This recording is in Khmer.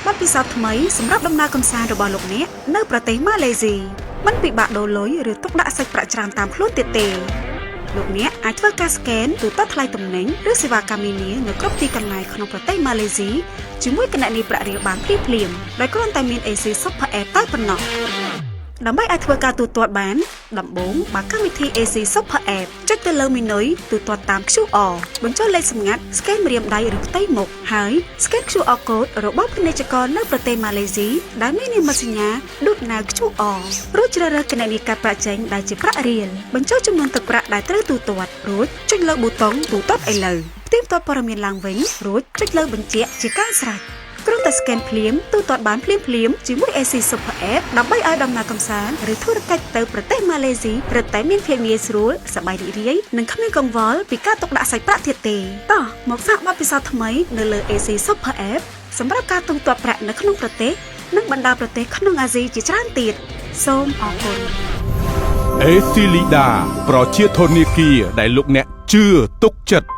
បទពិសោធន៍ថ្មីសម្រាប់ដំណើរកម្សាន្តរបស់លោកអ្នកនៅប្រទេសម៉ាឡេស៊ីមិនពិបាកដូរលុយឬទុកដាក់សាច់ប្រាក់ច្រើនតាមខ្លួនទៀតទេលោកអ្នកអាចធ្វើការស្កេនទូទាត់ថ្លៃទំនិញឬសេវាកម្មនានានៅគ្រប់ទីកន្លែងក្នុងប្រទេសម៉ាឡេស៊ីជាមួយគណនីប្រាក់រៀលបានភ្លាមៗដោយគ្រាន់តែមាន AC Super App តែប៉ុណ្ណោះដើម្បីអាចធ្វើការទូទាត់បានដំបូងបើកម្មវិធី AC Super App ចុចទៅលើមេនុយទូទាត់តាម QR បញ្ចូលលេខសម្ងាត់ស្កេនម្រាមដៃឬផ្ទៃមុខហើយស្កេន QR code របស់ពាណិជ្ជករនៅប្រទេសម៉ាឡេស៊ីដែលមាននិមិត្តសញ្ញា Dut Now QR រួចជ្រើសរើសគណនីកាត់ប្រាក់ចេញដែលជាប្រាក់រៀលបញ្ចូលចំនួនទឹកប្រាក់ដែលត្រូវទូទាត់រួចចុចលើប៊ូតុងទូទាត់ឥឡូវផ្ទៀងផ្ទាត់ព័ត៌មានឡើងវិញរួចចុចលើបញ្ជាក់ជាការស្រេចគ្រាន់តែស្កេនភ្លាមទូទាត់បានភ្លាមជាមួយ AC Super App ដើម្បីឲ្យដំណើរកម្សាន្តឬធ្វើកិច្ចទៅប្រទេសម៉ាឡេស៊ីរឹតតែមានភាពងាយស្រួលសប្បាយរីករាយនិងគ្មានកង្វល់ពីការទុកដាក់សាច់ប្រាក់ទៀតទេតោះមកសាកបទពិសោធន៍ថ្មីនៅលើ AC Super App សម្រាប់ការទូទាត់ប្រាក់នៅក្នុងប្រទេសនិងបណ្ដាប្រទេសក្នុងអាស៊ីជាច្រើនទៀតសូមអរគុណ AC Lida ប្រជាធនាគារដែលលោកអ្នកជឿទុកចិត្ត